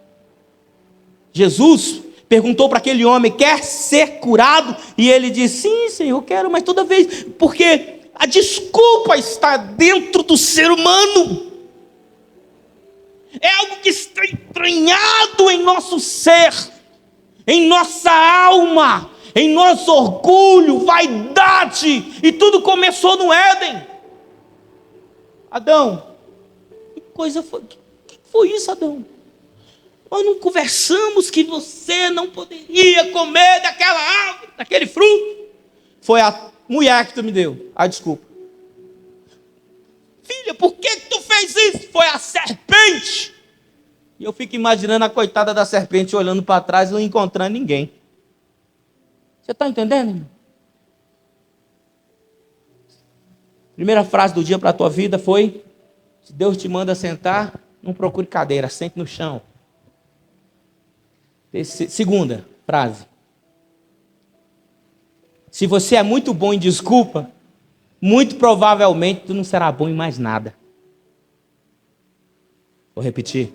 Jesus perguntou para aquele homem: quer ser curado? E ele disse: sim, Senhor, eu quero, mas toda vez, porque a desculpa está dentro do ser humano. É algo que está entranhado em nosso ser, em nossa alma, em nosso orgulho, vaidade, e tudo começou no Éden. Adão, que coisa foi? Que foi isso, Adão? Nós não conversamos que você não poderia comer daquela árvore, daquele fruto? Foi a mulher que tu me deu. Desculpa. Filha, por que tu fez isso? Foi a serpente. E eu fico imaginando a coitada da serpente olhando para trás e não encontrando ninguém. Você está entendendo, irmão? Primeira frase do dia para a tua vida foi: se Deus te manda sentar, não procure cadeira, sente no chão. Segunda frase: se você é muito bom em desculpa, muito provavelmente tu não será bom em mais nada. Vou repetir.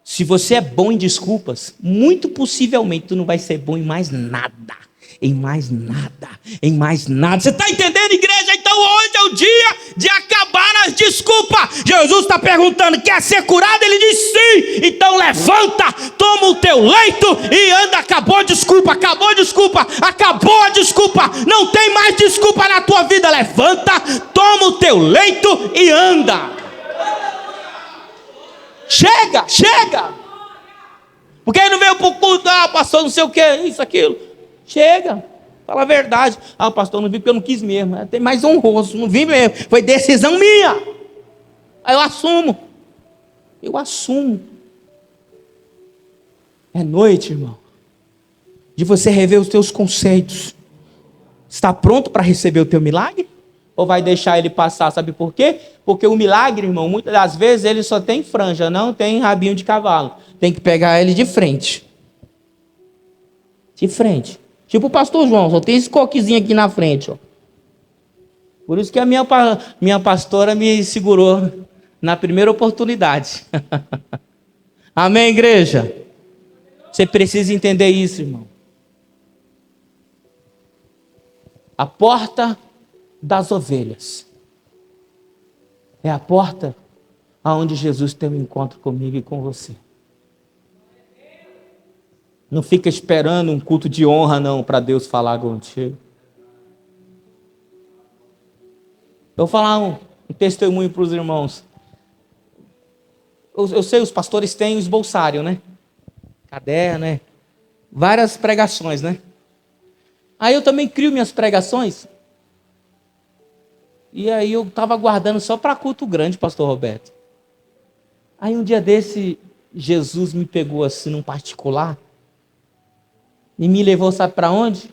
Se você é bom em desculpas, muito possivelmente tu não vai ser bom em mais nada. Em mais nada. Em mais nada. Você está entendendo, igreja? Então hoje é o dia de acabar as desculpas. Jesus está perguntando, quer ser curado? Ele diz sim. Então levanta, toma o teu leito e anda. Acabou a desculpa, acabou a desculpa, acabou a desculpa. Não tem mais desculpa na tua vida. Levanta, toma o teu leito e anda. Chega, chega. Porque ele não veio para o culto, pastor, não sei o que, isso, aquilo. Chega, fala a verdade. Pastor, não vim porque eu não quis mesmo. É até mais honroso, não vim mesmo. Foi decisão minha. Aí eu assumo. Eu assumo. É noite, irmão, de você rever os teus conceitos. Está pronto para receber o teu milagre? Ou vai deixar ele passar? Sabe por quê? Porque o milagre, irmão, muitas das vezes ele só tem franja, não tem rabinho de cavalo. Tem que pegar ele de frente. De frente. Tipo o pastor João, só tem esse coquezinho aqui na frente, ó. Por isso que a minha pastora me segurou na primeira oportunidade. Amém, igreja? Você precisa entender isso, irmão. A porta das ovelhas é a porta aonde Jesus tem um encontro comigo e com você. Não fica esperando um culto de honra não para Deus falar contigo. Eu vou falar um testemunho para os irmãos. Eu sei, os pastores têm o esbolsário, né? Caderno, né? Várias pregações, né? Aí eu também crio minhas pregações. E aí eu estava guardando só para culto grande, pastor Roberto. Aí um dia desse, Jesus me pegou assim num particular e me levou, sabe para onde?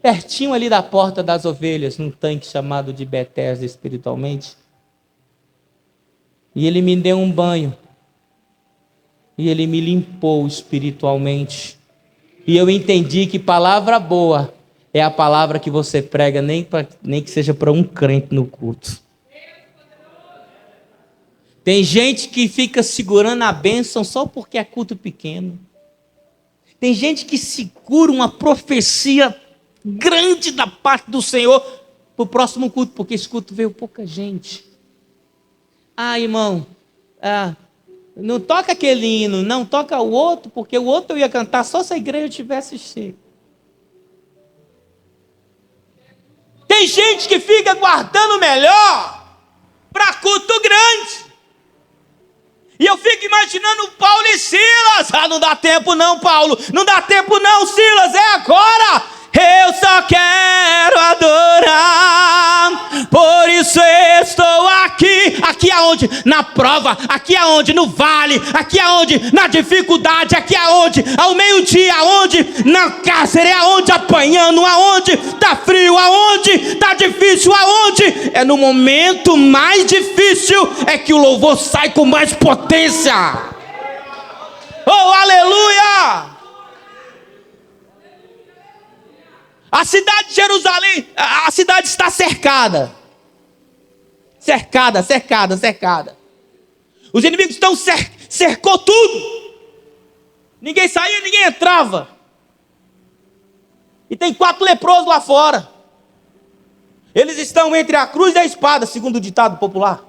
Pertinho ali da porta das ovelhas, num tanque chamado de Betesda espiritualmente. E ele me deu um banho. E ele me limpou espiritualmente. E eu entendi que palavra boa é a palavra que você prega, nem que seja para um crente no culto. Tem gente que fica segurando a bênção só porque é culto pequeno. Tem gente que segura uma profecia grande da parte do Senhor para o próximo culto, porque esse culto veio pouca gente. Irmão, não toca aquele hino, não toca o outro, porque o outro eu ia cantar só se a igreja tivesse cheia. Tem gente que fica guardando o melhor para culto grande. E eu fico imaginando Paulo e Silas. Não dá tempo não, Paulo. Não dá tempo não, Silas. É agora. Eu só quero adorar. Por isso estou aqui. Aqui aonde? Na prova. Aqui aonde? No vale. Aqui aonde? Na dificuldade. Aqui aonde? Ao meio-dia. Aonde? Na cárcere. Aonde? Apanhando. Aonde? Tá frio. Aonde? Tá difícil. Aonde? É no momento mais difícil é que o louvor sai com mais potência. Oh, aleluia! A cidade de Jerusalém, a cidade está cercada. Cercada. Os inimigos estão cercou tudo. Ninguém saía, ninguém entrava. E tem 4 leprosos lá fora. Eles estão entre a cruz e a espada, segundo o ditado popular.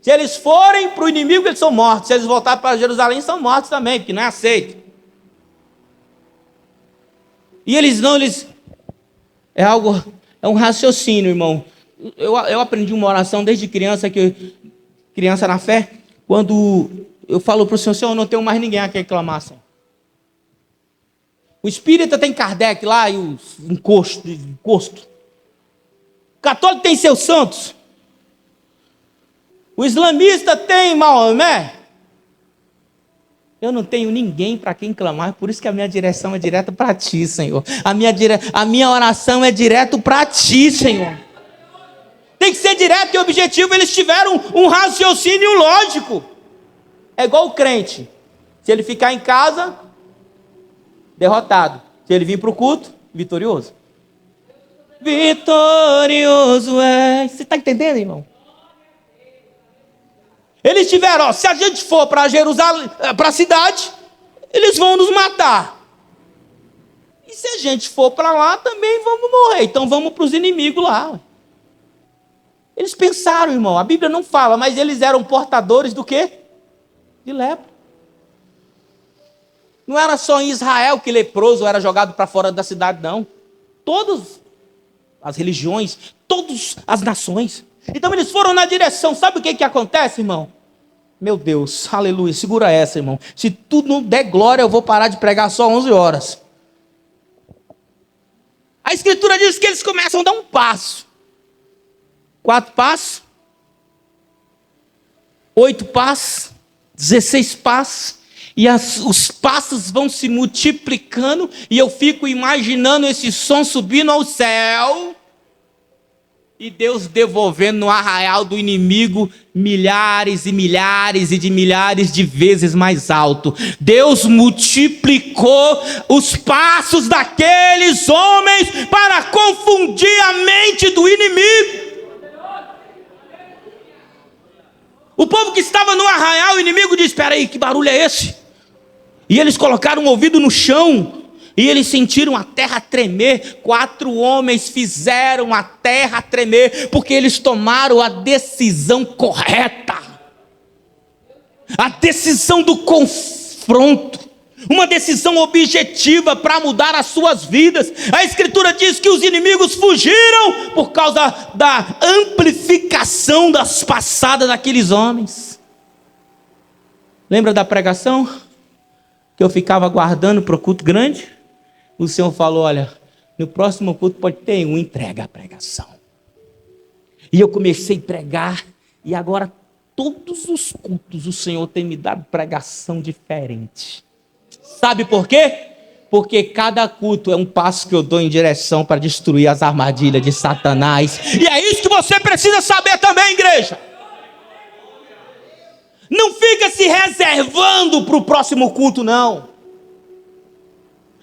Se eles forem para o inimigo, eles são mortos. Se eles voltarem para Jerusalém, são mortos também, porque não é aceito. E eles é um raciocínio, irmão. Eu aprendi uma oração desde criança na fé, quando eu falo para o Senhor, Senhor, eu não tenho mais ninguém a quem clamar, Senhor. O espírita tem Kardec lá e o encosto. O católico tem seus santos. O islamista tem Maomé. Eu não tenho ninguém para quem clamar, por isso que a minha direção é direta para ti, Senhor. A minha oração é direto para ti, Senhor. Tem que ser direto e objetivo. Eles tiveram um raciocínio lógico. É igual o crente. Se ele ficar em casa, derrotado. Se ele vir para o culto, vitorioso. Vitorioso é. Você está entendendo, irmão? Eles tiveram, ó, se a gente for para Jerusalém, para a cidade, eles vão nos matar. E se a gente for para lá, também vamos morrer. Então vamos para os inimigos lá. Eles pensaram, irmão, a Bíblia não fala, mas eles eram portadores do quê? De lepra. Não era só em Israel que leproso era jogado para fora da cidade, não. Todas as religiões, todas as nações. Então eles foram na direção. Sabe o que acontece, irmão? Meu Deus, aleluia, segura essa, irmão. Se tudo não der glória, eu vou parar de pregar só 11 horas. A Escritura diz que eles começam a dar um passo. 4 passos. 8 passos. 16 passos. E os passos vão se multiplicando. E eu fico imaginando esse som subindo ao céu. E Deus devolvendo no arraial do inimigo milhares e milhares e de milhares de vezes mais alto. Deus multiplicou os passos daqueles homens para confundir a mente do inimigo. O povo que estava no arraial, o inimigo disse: espera aí, que barulho é esse? E eles colocaram o ouvido no chão. E eles sentiram a terra tremer. 4 homens fizeram a terra tremer, porque eles tomaram a decisão correta. A decisão do confronto. Uma decisão objetiva para mudar as suas vidas. A Escritura diz que os inimigos fugiram por causa da amplificação das passadas daqueles homens. Lembra da pregação? Que eu ficava aguardando para o culto grande? O Senhor falou: olha, no próximo culto pode ter um, entrega a pregação. E eu comecei a pregar, e agora todos os cultos o Senhor tem me dado pregação diferente. Sabe por quê? Porque cada culto é um passo que eu dou em direção para destruir as armadilhas de Satanás. E é isso que você precisa saber também, igreja. Não fica se reservando para o próximo culto, não.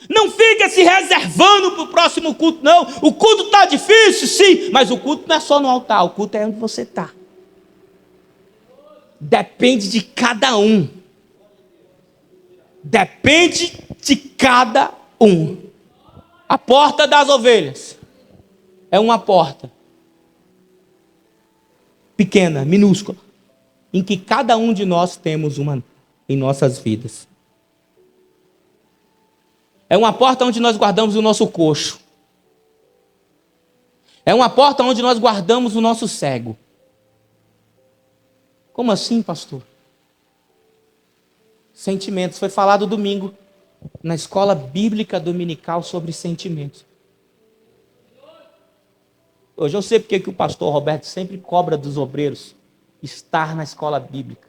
Não fica se reservando para o próximo culto, não. O culto está difícil, sim, mas o culto não é só no altar, o culto é onde você está. Depende de cada um. Depende de cada um. A porta das ovelhas é uma porta pequena, minúscula, em que cada um de nós temos uma em nossas vidas. É uma porta onde nós guardamos o nosso coxo. É uma porta onde nós guardamos o nosso cego. Como assim, pastor? Sentimentos. Foi falado domingo na escola bíblica dominical sobre sentimentos. Hoje eu sei porque que o pastor Roberto sempre cobra dos obreiros estar na escola bíblica.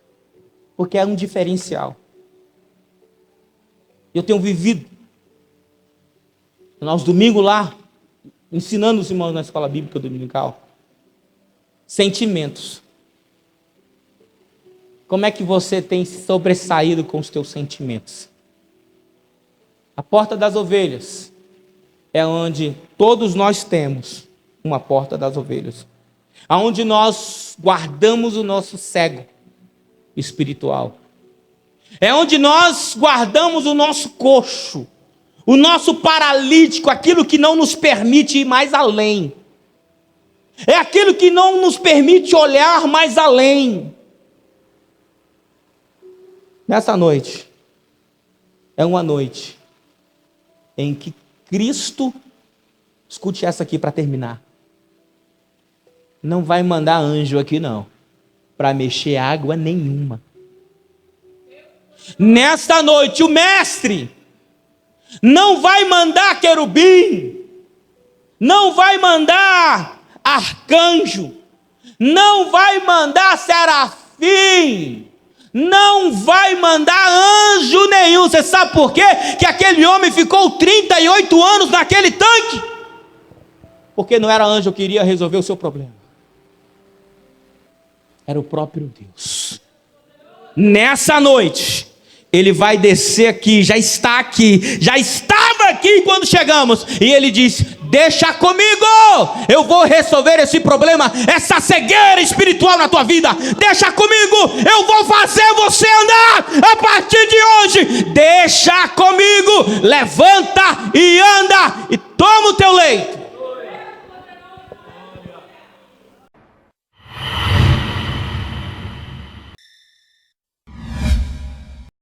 Porque é um diferencial. Eu tenho vivido aos domingos lá, ensinando os irmãos na escola bíblica dominical. Sentimentos. Como é que você tem se sobressaído com os teus sentimentos? A porta das ovelhas é onde todos nós temos uma porta das ovelhas. Aonde nós guardamos o nosso cego espiritual. É onde nós guardamos o nosso coxo. O nosso paralítico, aquilo que não nos permite ir mais além. É aquilo que não nos permite olhar mais além. Nessa noite, é uma noite em que Cristo, escute essa aqui para terminar, não vai mandar anjo aqui não, para mexer água nenhuma. Nesta noite, o mestre não vai mandar querubim, não vai mandar arcanjo, não vai mandar serafim, não vai mandar anjo nenhum. Você sabe por quê? Que aquele homem ficou 38 anos naquele tanque? Porque não era anjo que iria resolver o seu problema. Era o próprio Deus. Nessa noite, ele vai descer aqui, já está aqui, já estava aqui quando chegamos. E ele diz: deixa comigo, eu vou resolver esse problema, essa cegueira espiritual na tua vida, deixa comigo, eu vou fazer você andar a partir de hoje, deixa comigo, levanta e anda, e toma o teu leito.